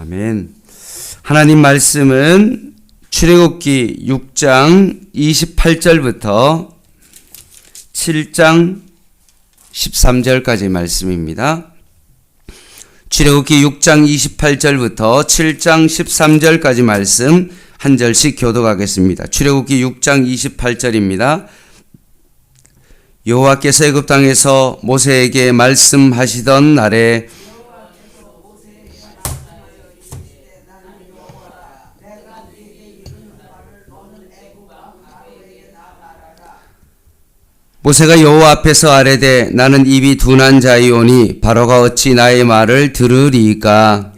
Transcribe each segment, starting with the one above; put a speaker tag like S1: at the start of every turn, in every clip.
S1: 아멘. 하나님 말씀은 출애굽기 6장 28절부터 7장 13절까지 말씀입니다. 출애굽기 6장 28절부터 7장 13절까지 말씀 한 절씩 교독하겠습니다. 출애굽기 6장 28절입니다. 여호와께서 애굽 땅에서 모세에게 말씀하시던 날에 모세가 여호와 앞에서 아뢰되 나는 입이 둔한 자이오니 바로가 어찌 나의 말을 들으리이까.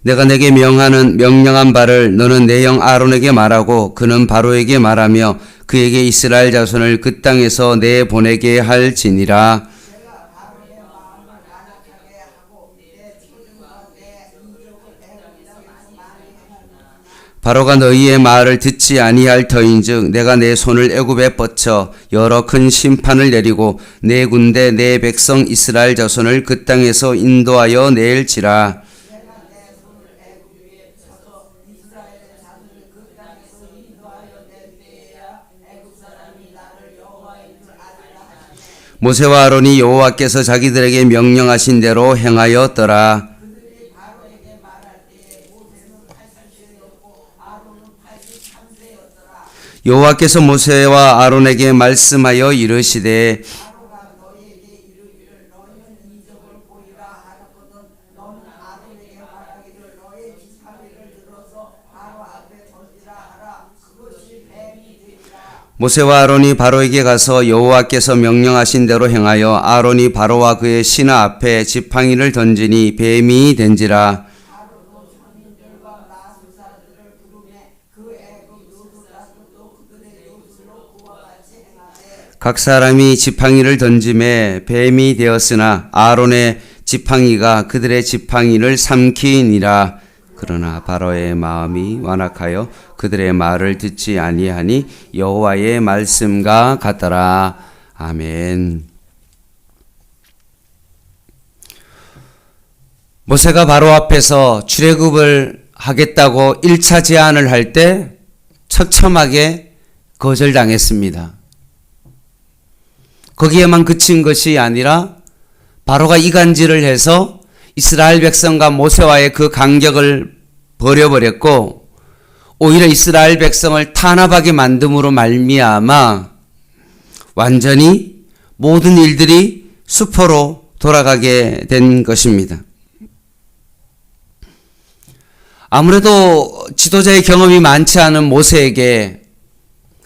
S1: 내가 내게 명령한 바를 너는 내 형 아론에게 말하고 그는 바로에게 말하며 그에게 이스라엘 자손을 그 땅에서 내보내게 할지니라. 바로가 너희의 말을 듣지 아니할 터인즉 내가 내 손을 애굽에 뻗쳐 여러 큰 심판을 내리고 내 군대 내 백성 이스라엘 자손을 그 땅에서 인도하여 낼지라. 모세와 아론이 여호와께서 자기들에게 명령하신 대로 행하였더라. 여호와께서 모세와 아론에게 말씀하여 이르시되 모세와 아론이 바로에게 가서 여호와께서 명령하신 대로 행하여 아론이 바로와 그의 신하 앞에 지팡이를 던지니 뱀이 된지라. 각 사람이 지팡이를 던짐에 뱀이 되었으나 아론의 지팡이가 그들의 지팡이를 삼키니라. 그러나 바로의 마음이 완악하여 그들의 말을 듣지 아니하니 여호와의 말씀과 같더라. 아멘. 모세가 바로 앞에서 출애굽을 하겠다고 1차 제안을 할 때 처참하게 거절당했습니다. 거기에만 그친 것이 아니라 바로가 이간질을 해서 이스라엘 백성과 모세와의 그 간격을 버려버렸고 오히려 이스라엘 백성을 탄압하게 만듦으로 말미암아 완전히 모든 일들이 수포로 돌아가게 된 것입니다. 아무래도 지도자의 경험이 많지 않은 모세에게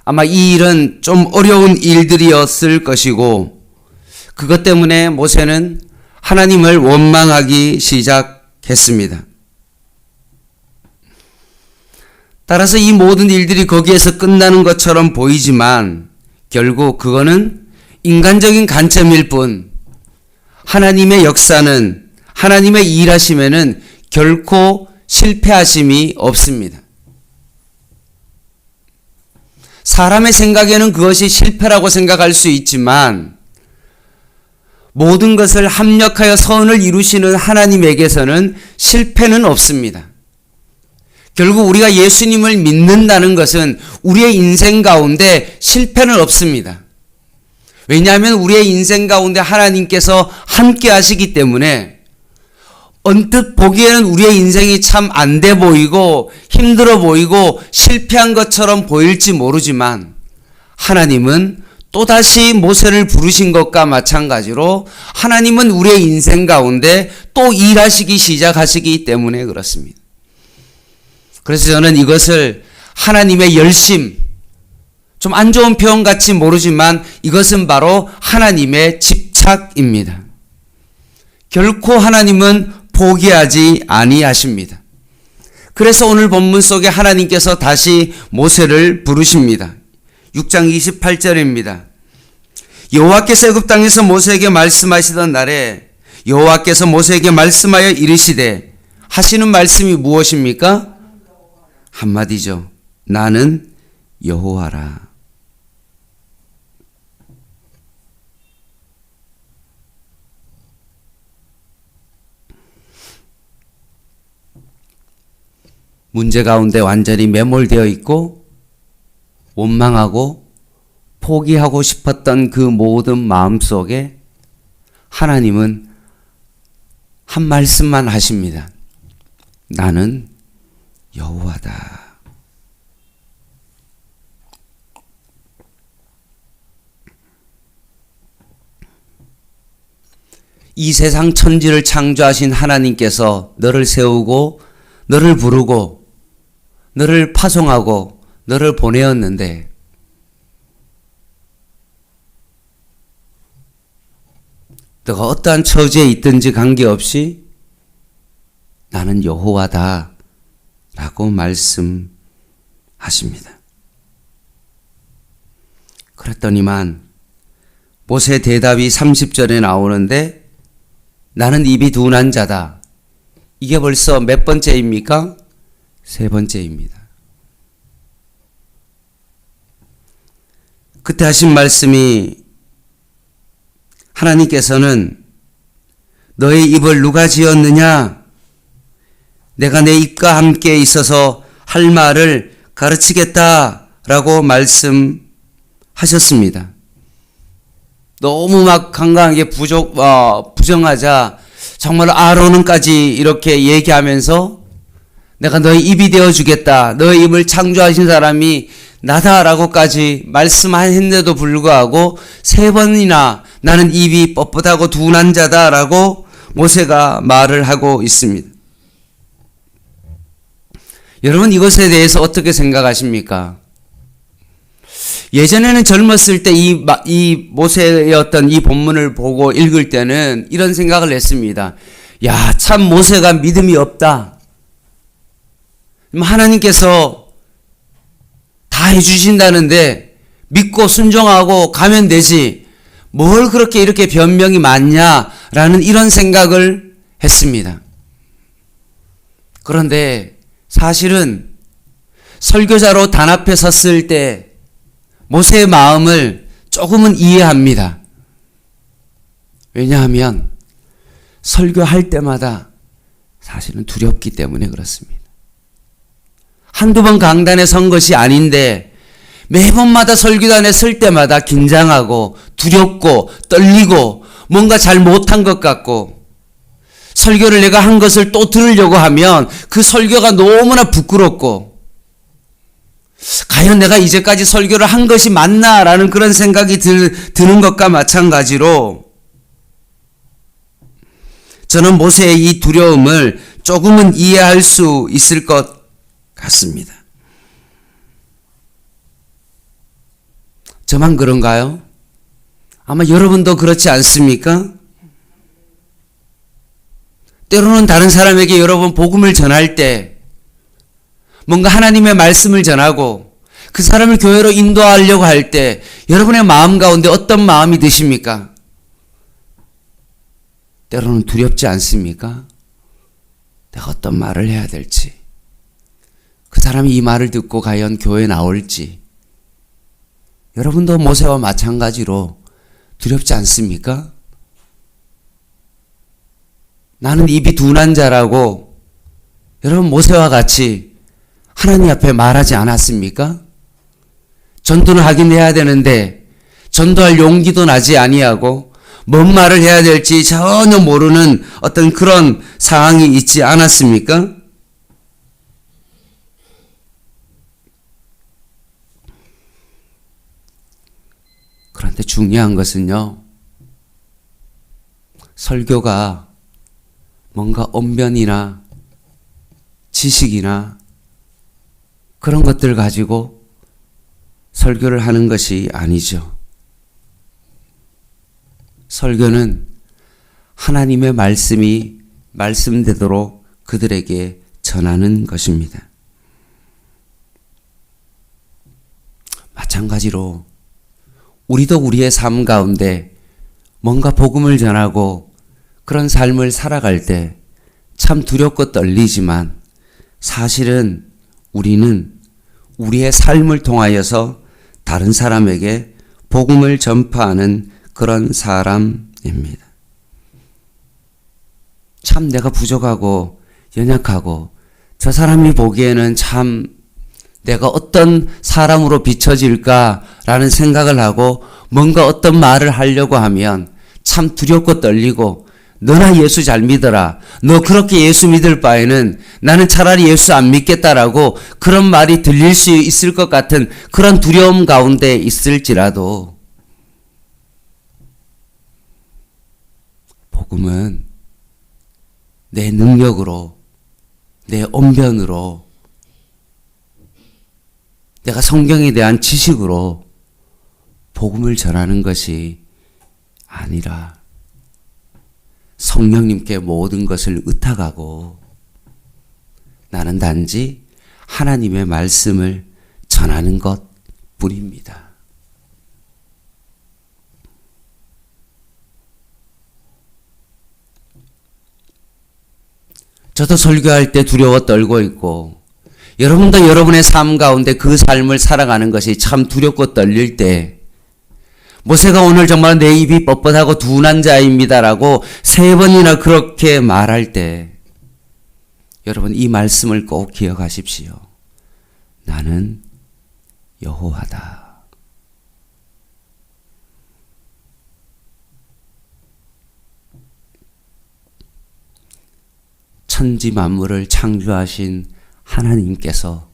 S1: 아마 이 일은 좀 어려운 일들이었을 것이고 그것 때문에 모세는 하나님을 원망하기 시작했습니다. 따라서 이 모든 일들이 거기에서 끝나는 것처럼 보이지만 결국 그거는 인간적인 관점일 뿐 하나님의 역사는 하나님의 일하심에는 결코 실패하심이 없습니다. 사람의 생각에는 그것이 실패라고 생각할 수 있지만 모든 것을 합력하여 선을 이루시는 하나님에게서는 실패는 없습니다. 결국 우리가 예수님을 믿는다는 것은 우리의 인생 가운데 실패는 없습니다. 왜냐하면 우리의 인생 가운데 하나님께서 함께 하시기 때문에 언뜻 보기에는 우리의 인생이 참 안 돼 보이고 힘들어 보이고 실패한 것처럼 보일지 모르지만 하나님은 또다시 모세를 부르신 것과 마찬가지로 하나님은 우리의 인생 가운데 또 일하시기 시작하시기 때문에 그렇습니다. 그래서 저는 이것을 하나님의 열심, 좀 안 좋은 표현 같이 모르지만 이것은 바로 하나님의 집착입니다. 결코 하나님은 포기하지 아니하십니다. 그래서 오늘 본문 속에 하나님께서 다시 모세를 부르십니다. 6장 28절입니다. 여호와께서 애굽 땅에서 모세에게 말씀하시던 날에 여호와께서 모세에게 말씀하여 이르시되 하시는 말씀이 무엇입니까? 한마디죠. 나는 여호와라. 문제 가운데 완전히 매몰되어 있고 원망하고 포기하고 싶었던 그 모든 마음속에 하나님은 한 말씀만 하십니다. 나는 여호와다. 이 세상 천지를 창조하신 하나님께서 너를 세우고 너를 부르고 너를 파송하고 너를 보내었는데 너가 어떠한 처지에 있든지 관계없이 나는 여호와다 라고 말씀하십니다. 그랬더니만 모세의 대답이 30절에 나오는데 나는 입이 둔한 자다. 이게 벌써 몇 번째입니까? 세 번째입니다. 그때 하신 말씀이 하나님께서는 너의 입을 누가 지었느냐? 내가 내 입과 함께 있어서 할 말을 가르치겠다라고 말씀하셨습니다. 너무 막 강강하게 부정하자 정말 아론은까지 이렇게 얘기하면서 내가 너의 입이 되어주겠다. 너의 입을 창조하신 사람이 나다라고까지 말씀했는데도 불구하고 세 번이나 나는 입이 뻣뻣하고 둔한 자다라고 모세가 말을 하고 있습니다. 여러분 이것에 대해서 어떻게 생각하십니까? 예전에는 젊었을 때 이 모세의 어떤 이 본문을 보고 읽을 때는 이런 생각을 했습니다. 야, 참 모세가 믿음이 없다. 하나님께서 다 해주신다는데 믿고 순종하고 가면 되지. 뭘 그렇게 이렇게 변명이 많냐라는 이런 생각을 했습니다. 그런데 사실은 설교자로 단합해 섰을 때 모세의 마음을 조금은 이해합니다. 왜냐하면 설교할 때마다 사실은 두렵기 때문에 그렇습니다. 한두 번 강단에 선 것이 아닌데 매번마다 설교단에 설 때마다 긴장하고 두렵고 떨리고 뭔가 잘 못한 것 같고 설교를 내가 한 것을 또 들으려고 하면 그 설교가 너무나 부끄럽고 과연 내가 이제까지 설교를 한 것이 맞나라는 그런 생각이 드는 것과 마찬가지로 저는 모세의 이 두려움을 조금은 이해할 수 있을 것 같습니다. 저만 그런가요? 아마 여러분도 그렇지 않습니까? 때로는 다른 사람에게 여러분 복음을 전할 때 뭔가 하나님의 말씀을 전하고 그 사람을 교회로 인도하려고 할 때 여러분의 마음 가운데 어떤 마음이 드십니까? 때로는 두렵지 않습니까? 내가 어떤 말을 해야 될지, 그 사람이 이 말을 듣고 과연 교회에 나올지. 여러분도 모세와 마찬가지로 두렵지 않습니까? 나는 입이 둔한 자라고 여러분 모세와 같이 하나님 앞에 말하지 않았습니까? 전도를 하긴 해야 되는데 전도할 용기도 나지 아니하고 뭔 말을 해야 될지 전혀 모르는 어떤 그런 상황이 있지 않았습니까? 그런데 중요한 것은요, 설교가 뭔가 언변이나 지식이나 그런 것들 가지고 설교를 하는 것이 아니죠. 설교는 하나님의 말씀이 말씀되도록 그들에게 전하는 것입니다. 마찬가지로 우리도 우리의 삶 가운데 뭔가 복음을 전하고 그런 삶을 살아갈 때 참 두렵고 떨리지만 사실은 우리는 우리의 삶을 통하여서 다른 사람에게 복음을 전파하는 그런 사람입니다. 참 내가 부족하고 연약하고 저 사람이 보기에는 참 내가 어떤 사람으로 비춰질까라는 생각을 하고 뭔가 어떤 말을 하려고 하면 참 두렵고 떨리고, 너나 예수 잘 믿어라, 너 그렇게 예수 믿을 바에는 나는 차라리 예수 안 믿겠다라고 그런 말이 들릴 수 있을 것 같은 그런 두려움 가운데 있을지라도, 복음은 내 능력으로, 내 언변으로, 내가 성경에 대한 지식으로 복음을 전하는 것이 아니라 성령님께 모든 것을 의탁하고 나는 단지 하나님의 말씀을 전하는 것 뿐입니다. 저도 설교할 때 두려워 떨고 있고, 여러분도 여러분의 삶 가운데 그 삶을 살아가는 것이 참 두렵고 떨릴 때, 모세가 오늘 정말 내 입이 뻣뻣하고 둔한 자입니다라고 3번이나 그렇게 말할 때, 여러분 이 말씀을 꼭 기억하십시오. 나는 여호와다. 천지 만물을 창조하신 하나님께서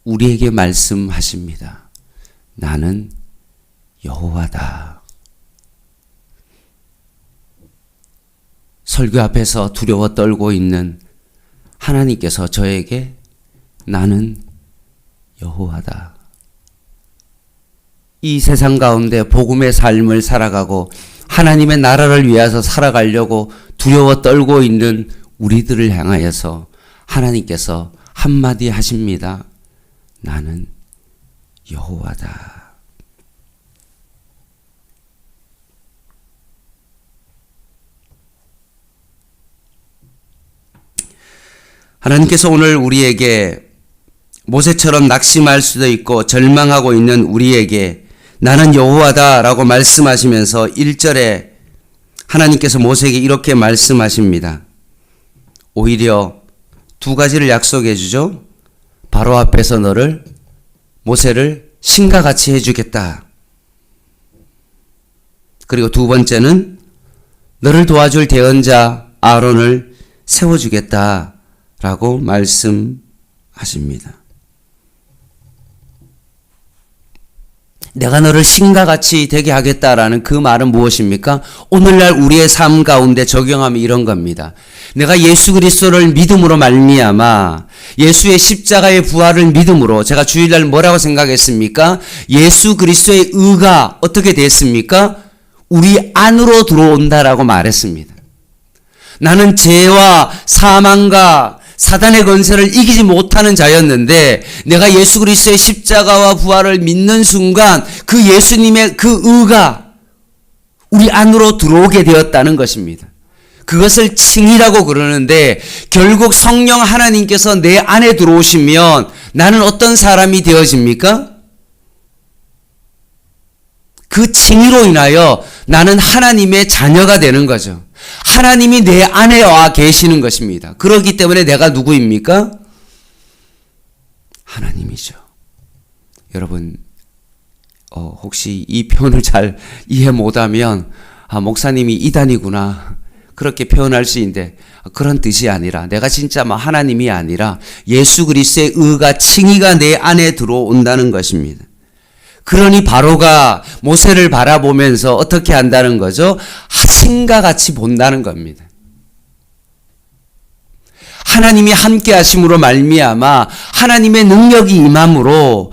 S1: 우리에게 말씀하십니다. 나는 여호와다. 설교 앞에서 두려워 떨고 있는 하나님께서 저에게 나는 여호와다. 이 세상 가운데 복음의 삶을 살아가고 하나님의 나라를 위해서 살아가려고 두려워 떨고 있는 우리들을 향하여서 하나님께서 한마디 하십니다. 나는 여호와다. 하나님께서 오늘 우리에게 모세처럼 낙심할 수도 있고 절망하고 있는 우리에게 나는 여호와다라고 말씀하시면서 1절에 하나님께서 모세에게 이렇게 말씀하십니다. 오히려 2가지를 약속해 주죠. 바로 앞에서 너를, 모세를 신과 같이 해주겠다. 그리고 2번째는 너를 도와줄 대언자 아론을 세워주겠다 라고 말씀하십니다. 내가 너를 신과 같이 되게 하겠다라는 그 말은 무엇입니까? 오늘날 우리의 삶 가운데 적용하면 이런 겁니다. 내가 예수 그리스도를 믿음으로 말미암아 예수의 십자가의 부활을 믿음으로, 제가 주일날 뭐라고 생각했습니까? 예수 그리스도의 의가 어떻게 됐습니까? 우리 안으로 들어온다라고 말했습니다. 나는 죄와 사망과 사단의 권세를 이기지 못하는 자였는데 내가 예수 그리스도의 십자가와 부활을 믿는 순간 그 예수님의 그 의가 우리 안으로 들어오게 되었다는 것입니다. 그것을 칭이라고 그러는데, 결국 성령 하나님께서 내 안에 들어오시면 나는 어떤 사람이 되어집니까? 그 칭의로 인하여 나는 하나님의 자녀가 되는 거죠. 하나님이 내 안에 와 계시는 것입니다. 그렇기 때문에 내가 누구입니까? 하나님이죠. 여러분, 혹시 이 표현을 잘 이해 못하면 목사님이 이단이구나 그렇게 표현할 수 있는데, 그런 뜻이 아니라, 내가 진짜 하나님이 아니라 예수 그리스도의 의가, 칭의가 내 안에 들어온다는 것입니다. 그러니 바로가 모세를 바라보면서 어떻게 한다는 거죠? 신과 같이 본다는 겁니다. 하나님이 함께 하심으로 말미암아 하나님의 능력이 임함으로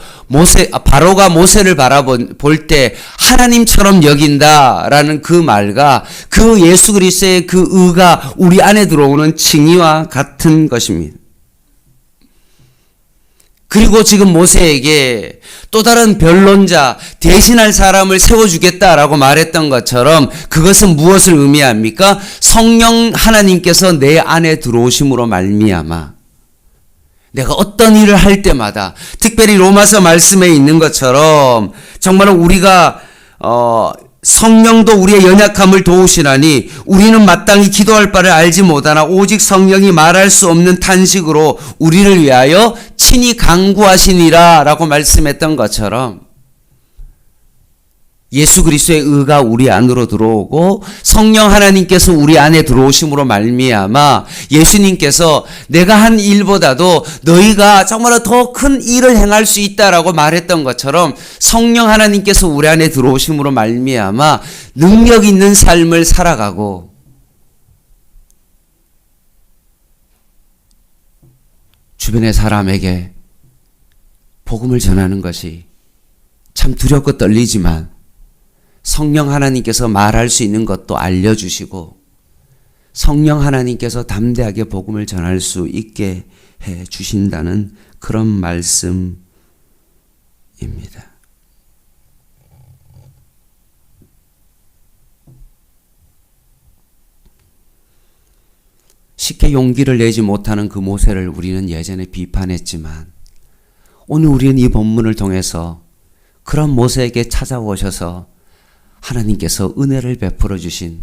S1: 바로가 모세를 바라볼 때 하나님처럼 여긴다라는 그 말과 그 예수 그리스도의 그 의가 우리 안에 들어오는 칭의와 같은 것입니다. 그리고 지금 모세에게 또 다른 변론자, 대신할 사람을 세워주겠다라고 말했던 것처럼 그것은 무엇을 의미합니까? 성령 하나님께서 내 안에 들어오심으로 말미암아 내가 어떤 일을 할 때마다, 특별히 로마서 말씀에 있는 것처럼 정말 우리가 성령도 우리의 연약함을 도우시나니 우리는 마땅히 기도할 바를 알지 못하나 오직 성령이 말할 수 없는 탄식으로 우리를 위하여 친히 간구하시니라 라고 말씀했던 것처럼 예수 그리스도의 의가 우리 안으로 들어오고 성령 하나님께서 우리 안에 들어오심으로 말미암아 예수님께서 내가 한 일보다도 너희가 정말로 더 큰 일을 행할 수 있다라고 말했던 것처럼 성령 하나님께서 우리 안에 들어오심으로 말미암아 능력 있는 삶을 살아가고 주변의 사람에게 복음을 전하는 것이 참 두렵고 떨리지만 성령 하나님께서 말할 수 있는 것도 알려주시고 성령 하나님께서 담대하게 복음을 전할 수 있게 해 주신다는 그런 말씀입니다. 쉽게 용기를 내지 못하는 그 모세를 우리는 예전에 비판했지만 오늘 우리는 이 본문을 통해서 그런 모세에게 찾아오셔서 하나님께서 은혜를 베풀어 주신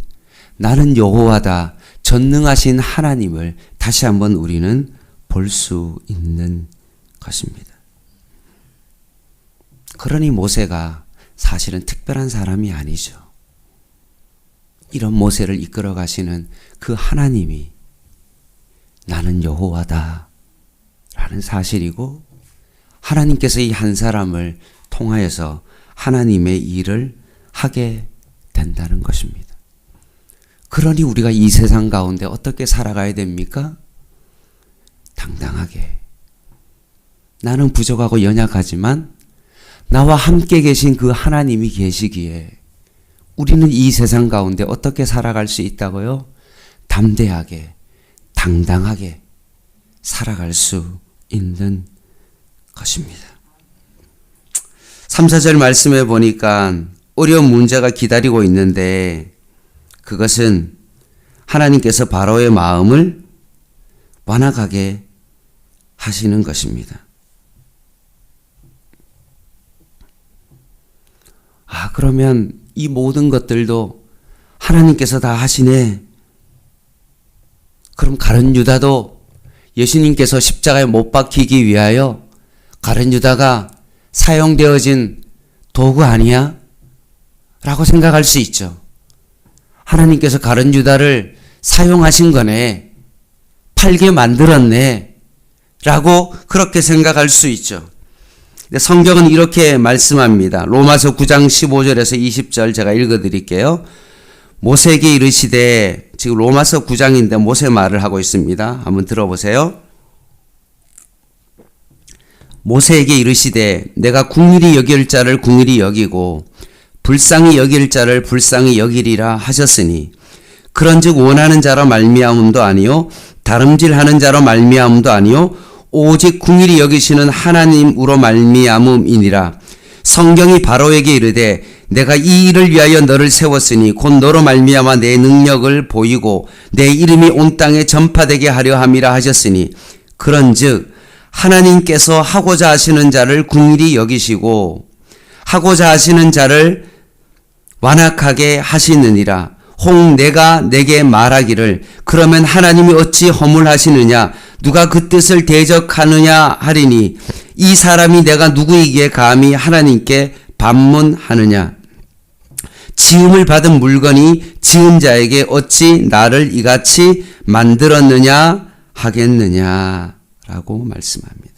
S1: 나는 여호와다 전능하신 하나님을 다시 한번 우리는 볼 수 있는 것입니다. 그러니 모세가 사실은 특별한 사람이 아니죠. 이런 모세를 이끌어 가시는 그 하나님이 나는 여호와다 라는 사실이고 하나님께서 이 한 사람을 통하여서 하나님의 일을 하게 된다는 것입니다. 그러니 우리가 이 세상 가운데 어떻게 살아가야 됩니까? 당당하게. 나는 부족하고 연약하지만 나와 함께 계신 그 하나님이 계시기에 우리는 이 세상 가운데 어떻게 살아갈 수 있다고요? 담대하게, 당당하게 살아갈 수 있는 것입니다. 3, 4절 말씀해 보니까 어려운 문제가 기다리고 있는데 그것은 하나님께서 바로의 마음을 완악하게 하시는 것입니다. 그러면 이 모든 것들도 하나님께서 다 하시네. 그럼 가룟 유다도 예수님께서 십자가에 못 박히기 위하여 가룟 유다가 사용되어진 도구 아니야? 라고 생각할 수 있죠. 하나님께서 가룟 유다를 사용하신 거네. 팔게 만들었네. 라고 그렇게 생각할 수 있죠. 근데 성경은 이렇게 말씀합니다. 로마서 9장 15절에서 20절 제가 읽어드릴게요. 모세에게 이르시되, 지금 로마서 9장인데 모세 말을 하고 있습니다. 한번 들어보세요. 모세에게 이르시되 내가 궁일이 여길 자를 궁일이 여기고 불쌍히 여길 자를 불쌍히 여기리라 하셨으니 그런즉 원하는 자로 말미암음도 아니요 다름질하는 자로 말미암음도 아니요 오직 궁일이 여기시는 하나님으로 말미암음이니라. 성경이 바로에게 이르되 내가 이 일을 위하여 너를 세웠으니 곧 너로 말미암아 내 능력을 보이고 내 이름이 온 땅에 전파되게 하려 함이라 하셨으니 그런즉 하나님께서 하고자 하시는 자를 궁일이 여기시고 하고자 하시는 자를 완악하게 하시느니라. 혹 내가 내게 말하기를 그러면 하나님이 어찌 허물하시느냐 누가 그 뜻을 대적하느냐 하리니 이 사람이 내가 누구이기에 감히 하나님께 반문하느냐. 지음을 받은 물건이 지은 자에게 어찌 나를 이같이 만들었느냐 하겠느냐 라고 말씀합니다.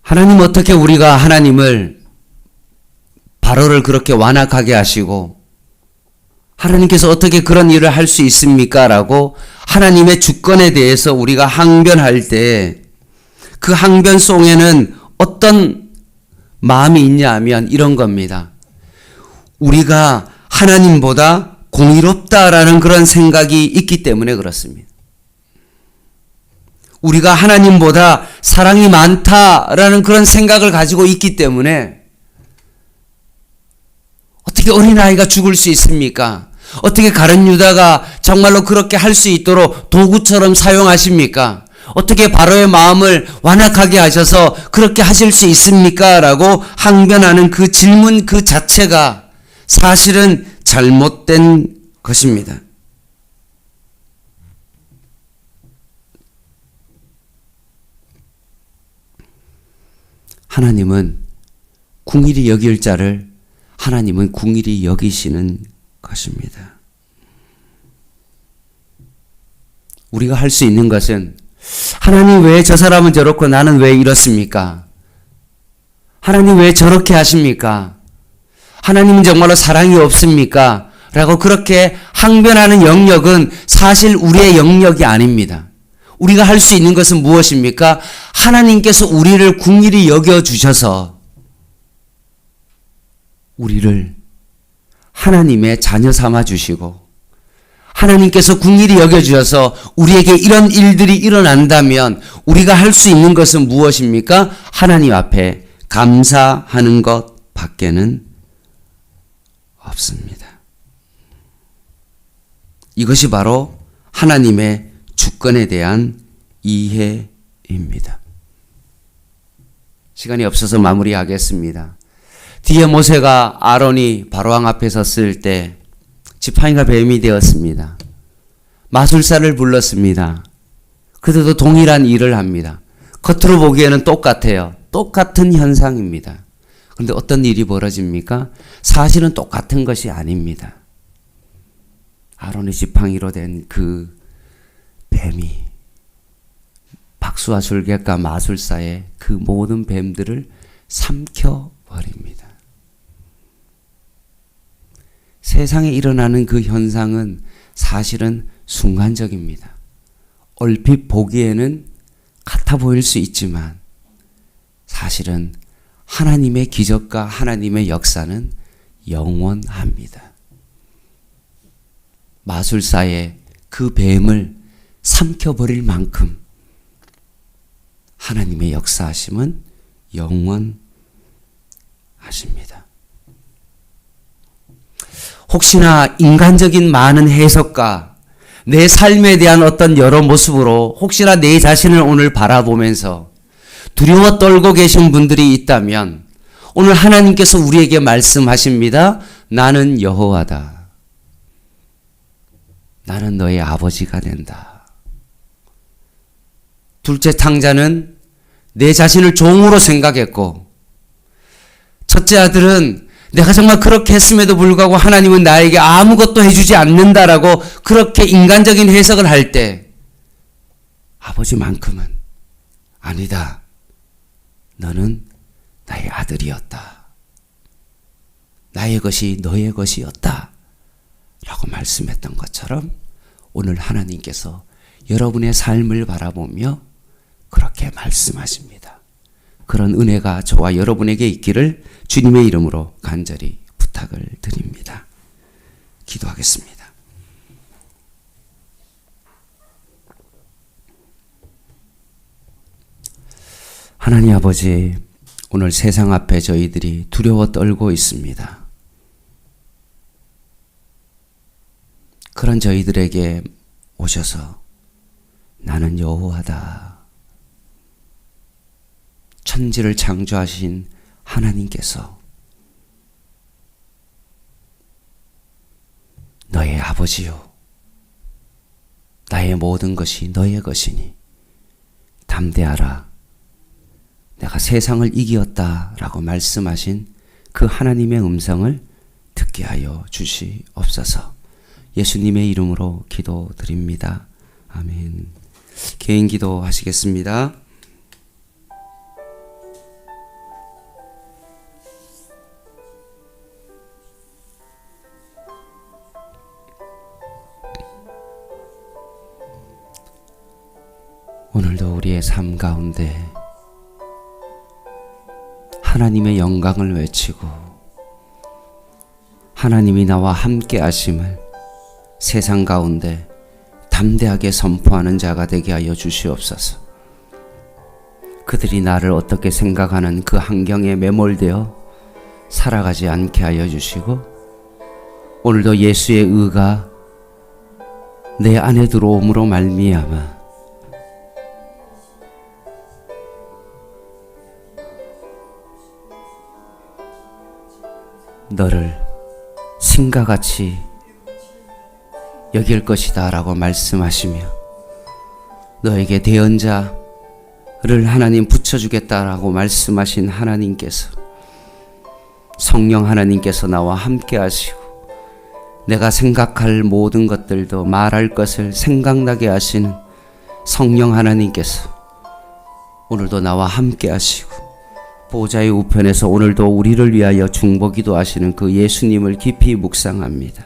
S1: 하나님 어떻게 우리가 하나님을 바로를 그렇게 완악하게 하시고 하나님께서 어떻게 그런 일을 할 수 있습니까? 라고 하나님의 주권에 대해서 우리가 항변할 때 그 항변송에는 어떤 마음이 있냐 하면 이런 겁니다. 우리가 하나님보다 공의롭다라는 그런 생각이 있기 때문에 그렇습니다. 우리가 하나님보다 사랑이 많다라는 그런 생각을 가지고 있기 때문에 어떻게 어린아이가 죽을 수 있습니까? 어떻게 가룟 유다가 정말로 그렇게 할 수 있도록 도구처럼 사용하십니까? 어떻게 바로의 마음을 완악하게 하셔서 그렇게 하실 수 있습니까? 라고 항변하는 그 질문 그 자체가 사실은 잘못된 것입니다. 하나님은 궁일이 여길 자를 하나님은 궁일이 여기시는 것입니다. 우리가 할 수 있는 것은 하나님 왜 저 사람은 저렇고 나는 왜 이렇습니까? 하나님 왜 저렇게 하십니까? 하나님은 정말로 사랑이 없습니까? 라고 그렇게 항변하는 영역은 사실 우리의 영역이 아닙니다. 우리가 할 수 있는 것은 무엇입니까? 하나님께서 우리를 궁일이 여겨주셔서 우리를 하나님의 자녀 삼아 주시고 하나님께서 궁일이 여겨주셔서 우리에게 이런 일들이 일어난다면 우리가 할 수 있는 것은 무엇입니까? 하나님 앞에 감사하는 것 밖에는 없습니다. 이것이 바로 하나님의 주권에 대한 이해입니다. 시간이 없어서 마무리하겠습니다. 뒤에 모세가 아론이 바로왕 앞에 섰을 때 지팡이가 뱀이 되었습니다. 마술사를 불렀습니다. 그들도 동일한 일을 합니다. 겉으로 보기에는 똑같아요. 똑같은 현상입니다. 그런데 어떤 일이 벌어집니까? 사실은 똑같은 것이 아닙니다. 아론의 지팡이로 된 그 뱀이 박수와 술객과 마술사의 그 모든 뱀들을 삼켜버립니다. 세상에 일어나는 그 현상은 사실은 순간적입니다. 얼핏 보기에는 같아 보일 수 있지만 사실은 하나님의 기적과 하나님의 역사는 영원합니다. 마술사의 그 뱀을 삼켜버릴 만큼 하나님의 역사하심은 영원하십니다. 혹시나 인간적인 많은 해석과 내 삶에 대한 어떤 여러 모습으로 혹시나 내 자신을 오늘 바라보면서 두려워 떨고 계신 분들이 있다면 오늘 하나님께서 우리에게 말씀하십니다. 나는 여호와다. 나는 너의 아버지가 된다. 둘째 탕자는 내 자신을 종으로 생각했고 첫째 아들은 내가 정말 그렇게 했음에도 불구하고 하나님은 나에게 아무것도 해주지 않는다라고 그렇게 인간적인 해석을 할 때 아버지만큼은 아니다. 너는 나의 아들이었다. 나의 것이 너의 것이었다. 라고 말씀했던 것처럼 오늘 하나님께서 여러분의 삶을 바라보며 그렇게 말씀하십니다. 그런 은혜가 저와 여러분에게 있기를 주님의 이름으로 간절히 부탁을 드립니다. 기도하겠습니다. 하나님 아버지, 오늘 세상 앞에 저희들이 두려워 떨고 있습니다. 그런 저희들에게 오셔서 나는 여호와다. 천지를 창조하신 하나님께서 너의 아버지요. 나의 모든 것이 너의 것이니 담대하라. 내가 세상을 이기었다 라고 말씀하신 그 하나님의 음성을 듣게 하여 주시옵소서. 예수님의 이름으로 기도드립니다. 아멘. 개인 기도 하시겠습니다. 오늘도 우리의 삶 가운데 하나님의 영광을 외치고 하나님이 나와 함께 하심을 세상 가운데 담대하게 선포하는 자가 되게 하여 주시옵소서. 그들이 나를 어떻게 생각하는 그 환경에 매몰되어 살아가지 않게 하여 주시고 오늘도 예수의 의가 내 안에 들어옴으로 말미암아 너를 신과 같이 여길 것이다 라고 말씀하시며 너에게 대언자를 하나님 붙여주겠다라고 말씀하신 하나님께서 성령 하나님께서 나와 함께 하시고 내가 생각할 모든 것들도 말할 것을 생각나게 하시는 성령 하나님께서 오늘도 나와 함께 하시고 보좌의 우편에서 오늘도 우리를 위하여 중보기도 하시는 그 예수님을 깊이 묵상합니다.